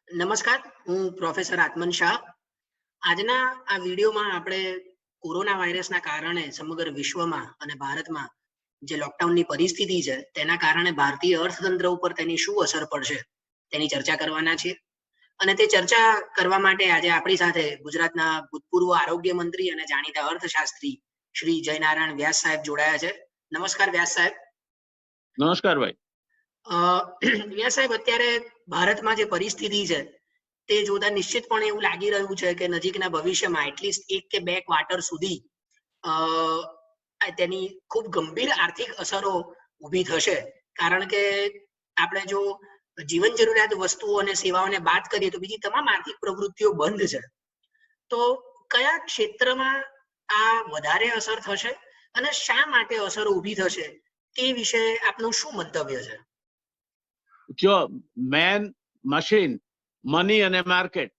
નમસ્કાર, હું પ્રોફેસર આત્મન શાહ. આજના આ વિડીયોમાં આપણે કોરોના વાયરસના કારણે સમગ્ર વિશ્વમાં અને ભારતમાં જે લોકડાઉનની પરિસ્થિતિ છે તેના કારણે ભારતીય અર્થતંત્ર ઉપર તેની શું અસર પડશે તેની ચર્ચા કરવાના છીએ. અને તે ચર્ચા કરવા માટે આજે આપણી સાથે ગુજરાતના ભૂતપૂર્વ આરોગ્ય મંત્રી અને જાણીતા અર્થશાસ્ત્રી શ્રી જયનારાયણ વ્યાસ સાહેબ જોડાયા છે. નમસ્કાર વ્યાસ સાહેબ. નમસ્કાર ભાઈ. વ્યાસ સાહેબ, અત્યારે ભારતમાં જે પરિસ્થિતિ છે તે જોતા નિશ્ચિતપણે એવું લાગી રહ્યું છે કે નજીકના ભવિષ્યમાં એટલીસ્ટ 1 કે 2 ક્વાર્ટર સુધી તેની ખૂબ ગંભીર આર્થિક અસરો ઊભી થશે. કારણ કે આપણે જો જીવન જરૂરિયાત વસ્તુઓ અને સેવાઓને બાદ કરીએ તો બીજી તમામ આર્થિક પ્રવૃત્તિઓ બંધ છે. તો કયા ક્ષેત્રમાં આ વધારે અસર થશે અને શા માટે અસરો ઊભી થશે તે વિશે આપનું શું મંતવ્ય છે? જો મેન, મશીન, મની અને માર્કેટ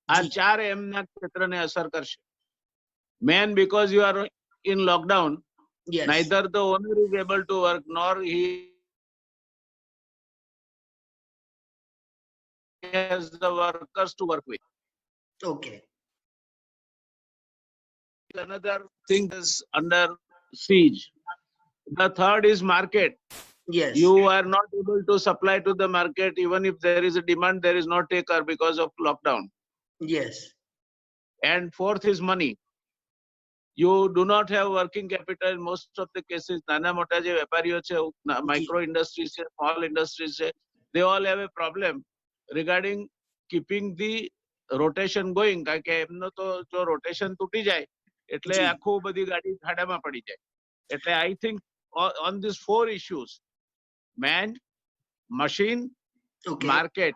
આ ચાર એમના ક્ષેત્રને અસર કરશે. Man, because you are in lockdown, neither the owner is able to work nor he has the workers to work with. Okay. Another thing is under siege. The third is market. Yes. You are not able to supply to the market. Even if there is a demand, there is no taker because of lockdown. Yes. And fourth is money. You do not have working capital in most of the cases. Nana mota je vyapariyo che, micro industries che, small industries che, they all have a problem regarding keeping the rotation going. કારણ કે એમનો તો જો rotation તૂટી જાય એટલે આખું બધી ગાડી ખાડામાં પડી જાય. એટલે I think on these four issues, man, machine, market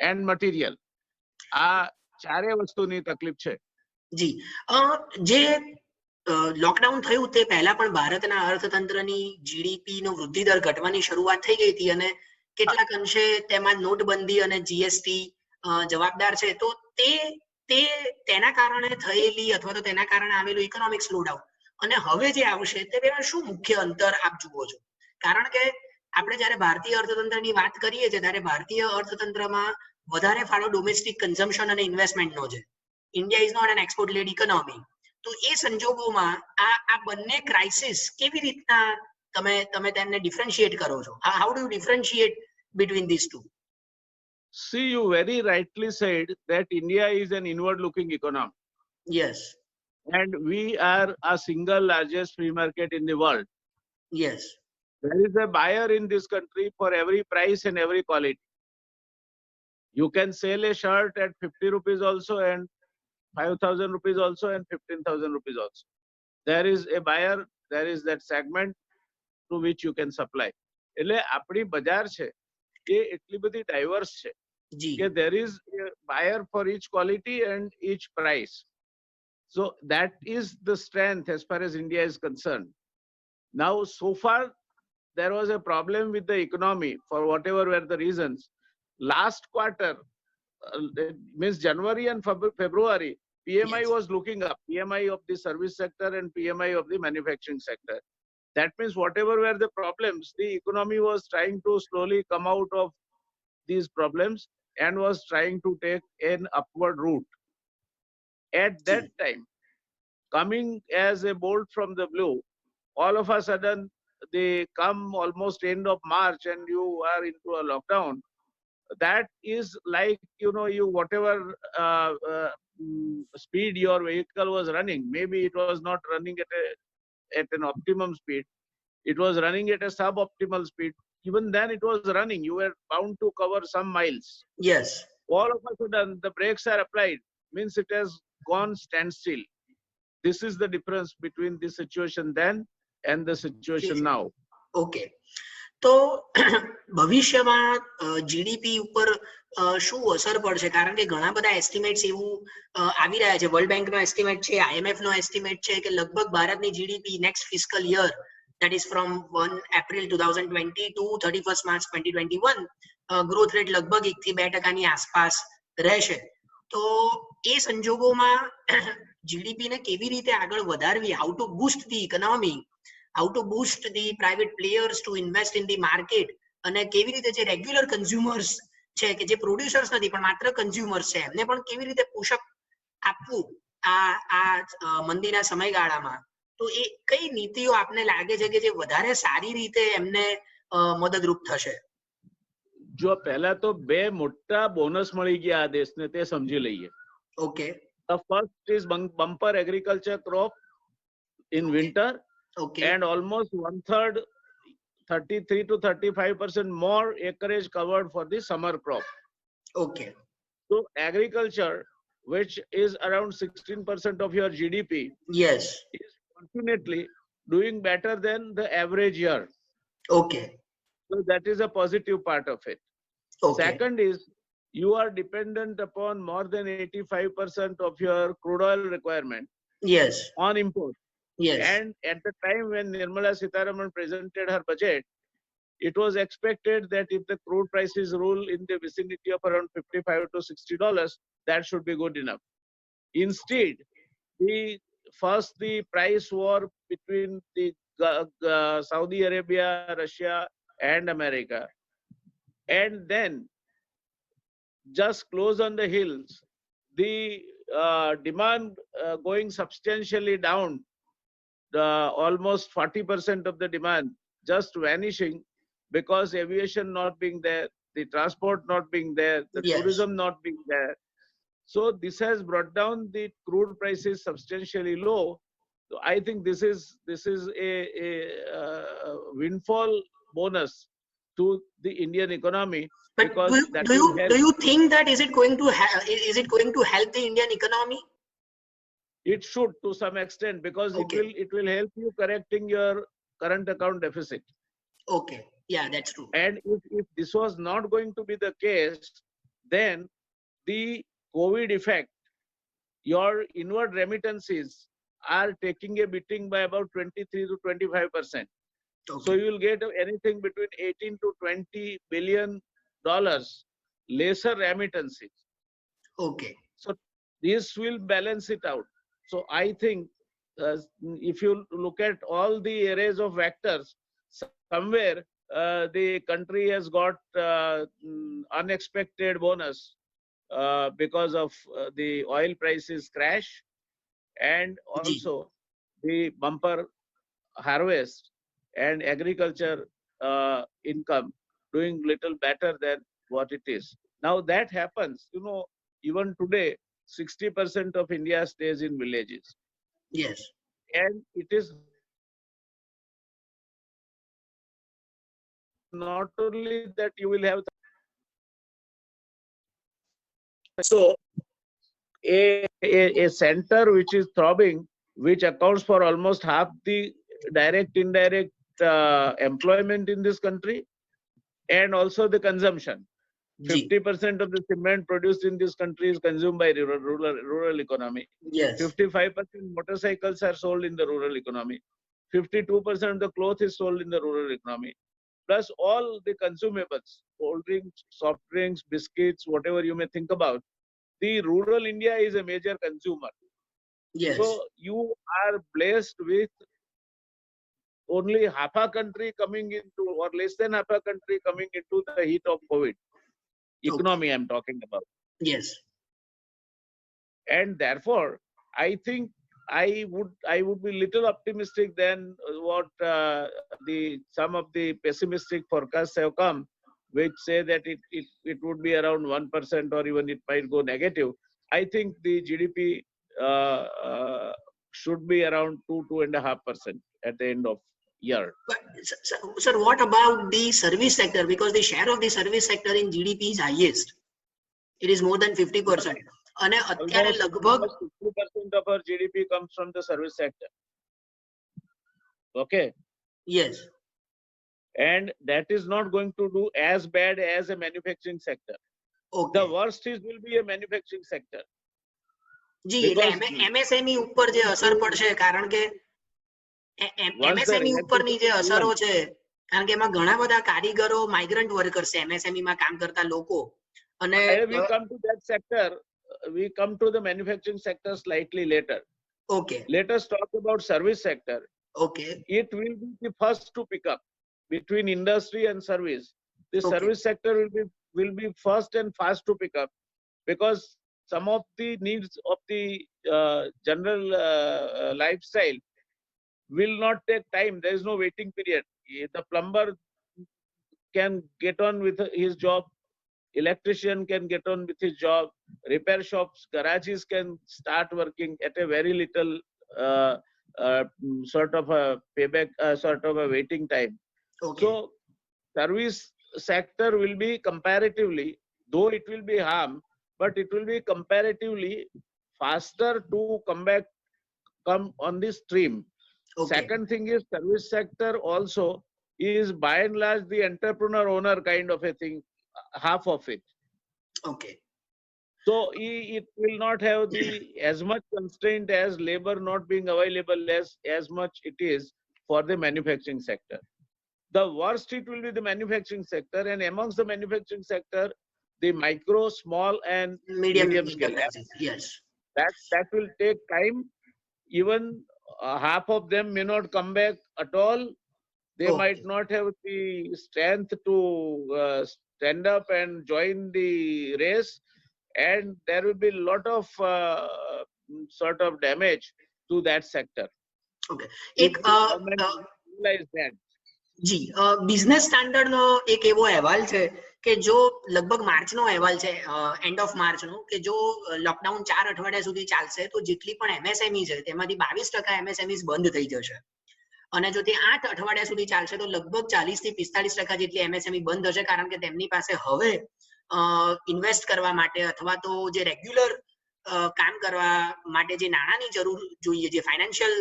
and material, આ ચારે વસ્તુની તકલીફ છે. જી, જે લોકડાઉન થયું તે પહેલા પણ ભારતના અર્થતંત્રની જીડીપી નો વૃદ્ધિ દર ઘટવાની શરૂઆત થઈ ગઈ હતી અને કેટલાક અંશે તેમાં નોટબંધી અને જીએસટી જવાબદાર છે. તો તેના કારણે થયેલી અથવા તો તેના કારણે આવેલું ઇકોનોમિક સ્લોડાઉન અને હવે જે આવશે તે બેમાં શું મુખ્ય અંતર આપ જુઓ છો? કારણ કે આપણે જ્યારે ભારતીય અર્થતંત્રની વાત કરીએ છીએ ત્યારે ભારતીય અર્થતંત્રમાં વધારે ફાળો ડોમેસ્ટિક કન્ઝમ્પશન અને ઇન્વેસ્ટમેન્ટનો છે. India is not an export led economy. તો એ સંજોગોમાં આ બંને ક્રાઇસિસ કેવી રીતના તમે તેમને ડિફરન્શિએટ કરો છો? How do you differentiate between these two? See, you very rightly said that India is an inward looking economy. Yes. And we are a single largest free market in the world. Yes. There is a buyer in this country for every price and every quality. You can sell a shirt at 50 rupees also and 5,000 rupees also and 15,000 rupees also. There is a buyer, there is that segment to which you can supply. એટલે આપણી બજાર છે એ એટલી બધી divorce છે કે there is a buyer for each quality and each price. So that is the strength as far as India is concerned. Now, so far, there was a problem with the economy for whatever were the reasons. Last quarter, means January and February, PMI was looking up, PMI of the service sector and PMI of the manufacturing sector. That means whatever were the problems, the economy was trying to slowly come out of these problems and was trying to take an upward route. At that time, coming as a bolt from the blue, all of a sudden, they come almost end of March and you are into a lockdown. That is like, you whatever speed your vehicle was running, maybe it was not running at an optimum speed. It was running at a suboptimal speed. Even then it was running. You were bound to cover some miles. Yes. All of a sudden, the brakes are applied. Means it has gone standstill. This is the difference between the situation then and the situation now. Okay. તો ભવિષ્યમાં GDP ઉપર શું અસર પડશે? કારણ કે ઘણા બધા એસ્ટિમેટ્સ એવું આવી રહ્યા છે. વર્લ્ડ બેંકનો એસ્ટિમેટ છે, IMF નો એસ્ટિમેટ છે કે લગભગ ભારતની GDP next fiscal year, that is from 1 April 2020 to 31st March 2021, growth rate લગભગ 1 થી 2% આસપાસ રહેશે. તો એ સંજોગોમાં જીડીપી ને કેવી રીતે આગળ વધારવી? How to boost the economy, how to boost the private players to invest in the market, અને કેવી રીતે જે રેગ્યુલર કન્ઝ્યુમર્સ છે કે જે પ્રોડ્યુસર્સ નથી પણ માત્ર કન્ઝ્યુમર્સ છે એમને પણ કેવી રીતે પોષક આપવું આ મંદીના સમયગાળામાં, તો એ કઈ નીતિઓ આપને લાગે છે કે જે વધારે સારી રીતે એમને મદદરૂપ થશે? જો પહેલા તો બે મોટા બોનસ મળી ગયા આ દેશને તે સમજી લઈએ. Okay. The first is bumper agriculture crop in winter, okay. and almost 1/3, 33 to 35% more acreage covered for the summer crop. Okay. So agriculture, which is around 16% of your GDP, yes. is fortunately doing better than the average year. Okay. So that is a positive part of it. Okay. Second is you are dependent upon more than 85% of your crude oil requirement yes. on import. Yes. And at the time when Nirmala Sitharaman presented her budget, it was expected that if the crude prices rule in the vicinity of around $55 to $60, that should be good enough. Instead, the price war between the Saudi Arabia, Russia, and America, and then just close on the hills, the demand going substantially down, almost 40% of the demand just vanishing because aviation not being there, the transport not being there, the Yes. tourism not being there. So this has brought down the crude prices substantially low. So I think this is a windfall bonus to the Indian economy, But because that do will help. you think that is it going to help the Indian economy? It should to some extent, because Okay. it will help you correcting your current account deficit. Okay. Yeah, that's true. And if this was not going to be the case, then the COVID effect, your inward remittances are taking a beating by about 23 to 25%. Okay. So you will get anything between 18 to 20 billion dollars lesser remittances. Okay. So this will balance it out. So I think if you look at all the arrays of factors, somewhere the country has got unexpected bonus because of the oil prices crash, and also the bumper harvest and agriculture income doing little better than what it is. Now that happens, even today, 60% of India stays in villages. Yes. And it is not only that you will have. So a center which is throbbing, which accounts for almost half the direct, indirect employment in this country, and also the consumption. 50% of the cement produced in this country is consumed by rural economy. Yes. 55% motorcycles are sold in the rural economy. 52% of the cloth is sold in the rural economy. Plus all the consumables, cold drinks, soft drinks, biscuits, whatever you may think about. The rural India is a major consumer. Yes. So you are blessed with only half a country coming into, or less than half a country coming into the heat of COVID. Economy I'm talking about. Yes. And therefore, I think I would be little optimistic than what some of the pessimistic forecasts have come, which say that it would be around 1%, or even it might go negative. I think the GDP should be around 2.5% at the end of year. But sir, what about the service sector? Because the share of the service sector in GDP is highest. It is more than 50%. અને અત્યારે લગભગ 50% of our GDP comes from the service sector. Okay. Yes. And that is not going to do as bad as a manufacturing sector. Okay. The worst will be a manufacturing sector. જી, એટલે MSME ઉપર જે અસર પડશે, કારણ કે MSME ઉપરની જે અસરો છે, કારણ કે એમાં ઘણા બધા કારીગરો, માઇગ્રન્ટ વર્કર્સ છે MSME માં કામ કરતા લોકો. અને we come to that sector, we come to the manufacturing sector slightly later. Okay. Let us talk about service sector. Okay. It will be the first to pick up between industry and service. The service sector will be will be first and fast to pick up, because some of the needs of the general lifestyle will not take time. There is no waiting period. The plumber can get on with his job, electrician can get on with his job, repair shops, garages can start working at a very little uh, sort of a payback, sort of a waiting time. Okay. So service sector will be comparatively, though it will be harm, but it will be comparatively faster to come on this stream. Okay. Second thing is, service sector also is by and large the entrepreneur owner kind of a thing, half of it. Okay. So it will not have the as much constraint as labor not being available as much it is for the manufacturing sector. The worst it will be the manufacturing sector, and amongst the manufacturing sector, the micro, small, and medium scale. enterprises. Yes. That will take time. Even half of them may not come back at all. They Okay. might not have the strength to stand up and join the race, and there will be a lot of sort of damage to that sector. Okay. If એક the government realize that. જી Business Standard નો એક એવો અહેવાલ છે કે જો લગભગ માર્ચ નો અહેવાલ છે, એન્ડ ઓફ માર્ચ નો, કે જો લોકડાઉન 4 અઠવાડિયા સુધી ચાલશે તો જેટલી પણ એમએસએમઈ છે તેમાંથી 22% એમએસએમઈસ બંધ થઈ જશે, અને જો તે 8 અઠવાડિયા સુધી ચાલશે તો લગભગ 40 થી 45% જેટલી એમએસએમઈ બંધ થશે, કારણ કે તેમની પાસે હવે ઇન્વેસ્ટ કરવા માટે અથવા તો જે રેગ્યુલર કામ કરવા માટે જે નાણાંની જરૂર જોઈએ, જે ફાઇનાન્શિયલ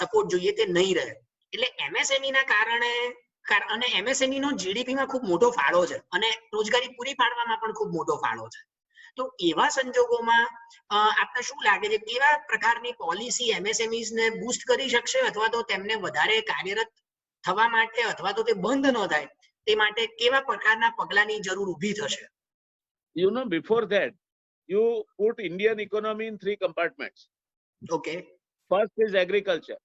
સપોર્ટ જોઈએ તે નહીં રહે. એટલે એમએસએમઈ ના કારણે અને એમએસએમઈ નો જીડીપી માં ખૂબ મોટો ફાળો છે અને રોજગારી પૂરી પાડવામાં પણ ખૂબ મોટો ફાળો છે. તો એવા સંજોગોમાં આપને શું લાગે છે, કેવા પ્રકારની પોલિસી એમએસએમઈસ ને બૂસ્ટ કરી શકશે, અથવા તો તેમને વધારે કાર્યરત થવા માટે અથવા તો તે બંધ ન થાય તે માટે કેવા પ્રકારના પગલાની જરૂર ઊભી થશે? You know, before that, you put Indian economy in 3 compartments. Okay. First is agriculture.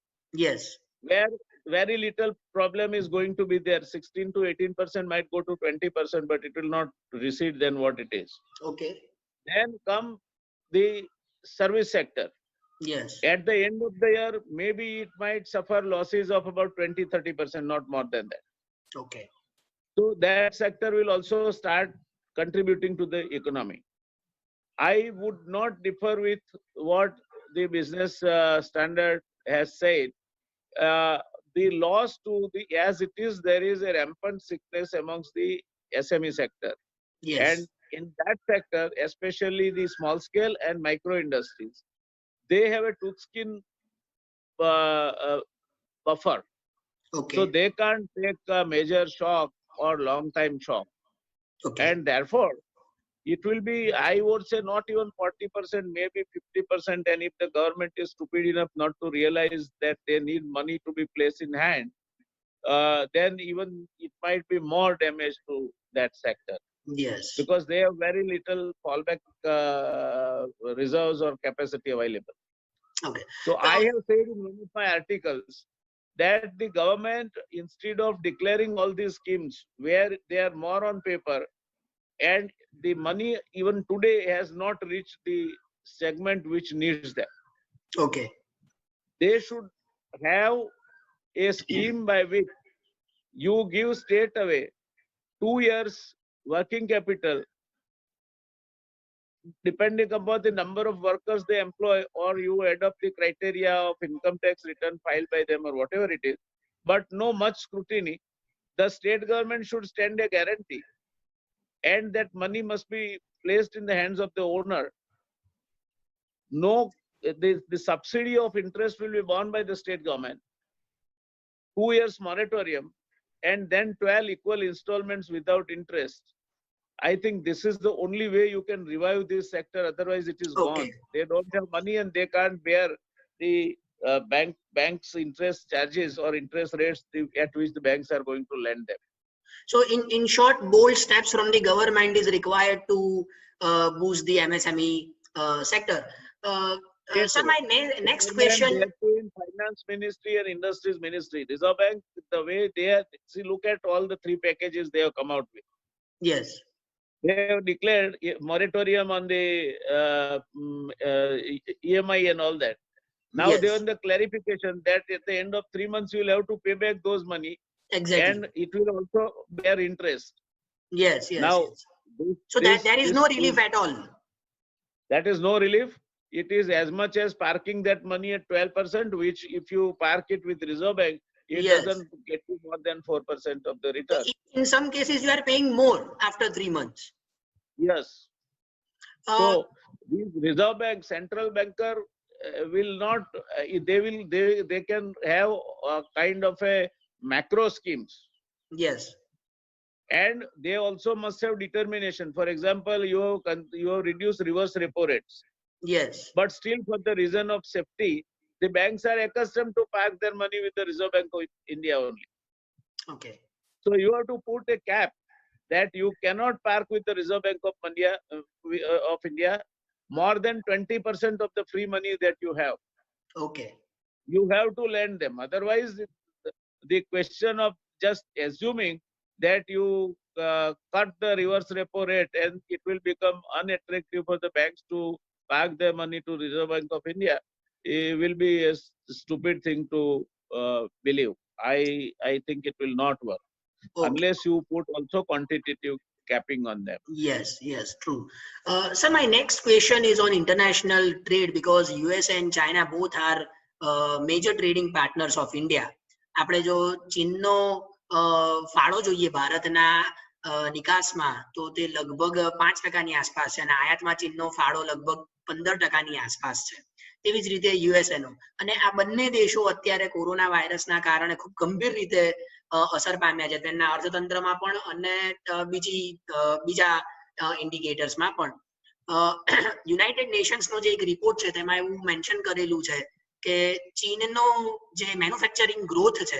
Yes. Where very little problem is going to be there. 16 to 18% might go to 20%, but it will not recede than what it is. Okay. Then come the service sector. Yes. At the end of the year, maybe it might suffer losses of about 20-30%, not more than that. Okay. So that sector will also start contributing to the economy. I would not differ with what the business standard has said. The loss to the, as it is, there is a rampant sickness amongst the SME sector. Yes. And in that sector, especially the small scale and micro industries, they have a tooth skin buffer. Okay. So they can't take a major shock or long time shock. Okay. And therefore, it will be, I would say, not even 40%, maybe 50%. And if the government is stupid enough not to realize that they need money to be placed in hand, then even it might be more damage to that sector. Yes. Because they have very little fallback reserves or capacity available. Okay. So I have said in one of my articles that the government, instead of declaring all these schemes where they are more on paper, and the money even today has not reached the segment which needs them. Okay. They should have a scheme by which you give straight away 2 years working capital, depending upon the number of workers they employ, or you adopt the criteria of income tax return filed by them or whatever it is, but no much scrutiny. The state government should stand a guarantee, and that money must be placed in the hands of the owner. No, the subsidy of interest will be borne by the state government. 2 years moratorium, and then 12 equal installments without interest. I think this is the only way you can revive this sector. Otherwise, it is gone. They don't have money and they can't bear the bank's interest charges or interest rates at which the banks are going to lend them. So in short, bold steps from the government is required to boost the MSME sector. Yes, sir, my next question. In Finance Ministry and Industries Ministry, Reserve Bank, the way they are, see, look at all the 3 packages they have come out with. Yes. They have declared moratorium on the EMI and all that. Now they Yes, on the clarification that at the end of 3 months you will have to pay back those money, exactly. and it will also bear interest. Yes, yes, Now yes. So that there is no relief at all. that is no relief. It is as much as parking that money at 12%, which if you park it with Reserve Bank, it Yes. doesn't get you more than 4% of the So return. in some cases, you are paying more after 3 months. Yes. Uh, So these Reserve Bank, central banker will not. They can have a kind of a macro schemes, yes, and they also must have determination. For example, you have reduced reverse repo rates, yes, but still for the reason of safety, the banks are accustomed to park their money with the Reserve Bank of India only. okay, So you have to put a cap that you cannot park with the Reserve Bank of India more than 20% of the free money that you have. okay, You have to lend them. Otherwise, the question of just assuming that you cut the reverse repo rate and it will become unattractive for the banks to park their money to Reserve Bank of India, it will be a stupid thing to believe. I think it will not work okay. unless you put also quantitative capping on them. Yes, yes, true. So my next question is on international trade because US and China both are major trading partners of India. આપણે જો ચીનનો ફાળો જોઈએ ભારતના નિકાસમાં તો તે લગભગ 5% આસપાસ છે અને આયાતમાં ચીનનો ફાળો લગભગ 15% આસપાસ છે. તેવી જ રીતે યુએસએ નો અને આ બંને દેશો અત્યારે કોરોના વાયરસના કારણે ખૂબ ગંભીર રીતે અસર પામ્યા છે તેમના અર્થતંત્રમાં પણ અને બીજા ઇન્ડિકેટર્સમાં પણ યુનાઇટેડ નેશન્સનો જે એક રિપોર્ટ છે તેમાં એવું મેન્શન કરેલું છે કે ચીનનો જે મેન્યુફેક્ચરિંગ ગ્રોથ છે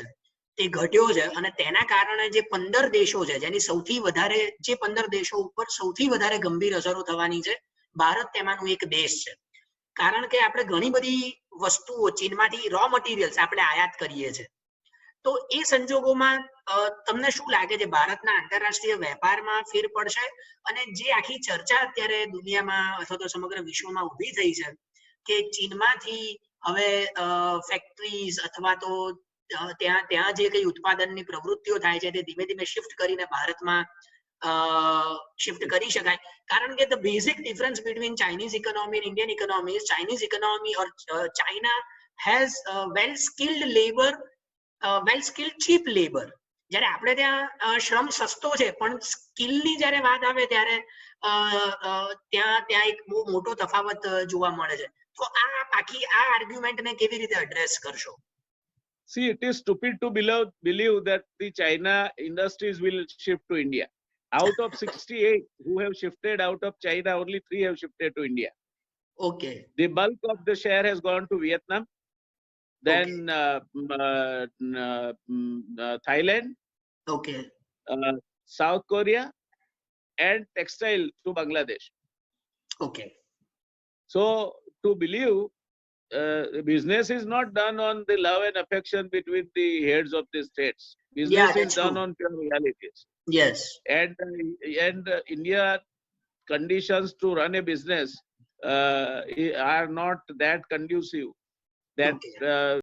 તે ઘટ્યો છે અને તેના કારણે જે 15 દેશો છે જેની સૌથી વધારે જે 15 દેશો ઉપર સૌથી વધારે ગંભીર અસરો થવાની છે ભારત તેમાંનું એક દેશ છે કારણ કે આપણે ઘણી બધી વસ્તુઓ ચીનમાંથી રો મટીરિયલ્સ આપણે આયાત કરીએ છીએ તો એ સંજોગોમાં તમને શું લાગે છે ભારતના આંતરરાષ્ટ્રીય વેપારમાં ફેર પડશે અને જે આખી ચર્ચા અત્યારે દુનિયામાં અથવા તો સમગ્ર વિશ્વમાં ઊભી થઈ છે કે ચીનમાંથી હવે ફેક્ટરીઝ અથવા તો ત્યાં જે કઈ ઉત્પાદનની પ્રવૃત્તિઓ થાય છે તે ધીમે ધીમે શિફ્ટ કરીને ભારતમાં શિફ્ટ કરી શકાય કારણ કે the basic difference between Chinese economy and Indian economy is Chinese economy or China has well skilled labor well skilled cheap labor જ્યારે આપણે ત્યાં શ્રમ સસ્તો છે પણ સ્કિલની જ્યારે વાત આવે ત્યારે ત્યાં એક બહુ મોટો તફાવત જોવા મળે છે તો આ આર્ગ્યુમેન્ટને કેવી રીતે એડ્રેસ કરશો? See, it is stupid to believe that the China industries will shift to India. Out of 68 who have shifted out of China, only 3 have shifted to India. Okay. The bulk of the share has gone to Vietnam, then Thailand, okay, South Korea, and textile to Bangladesh. Okay. So to believe business is not done on the love and affection between the heads of the states. Business is done on pure realities. Yes. And India conditions to run a business are not that conducive that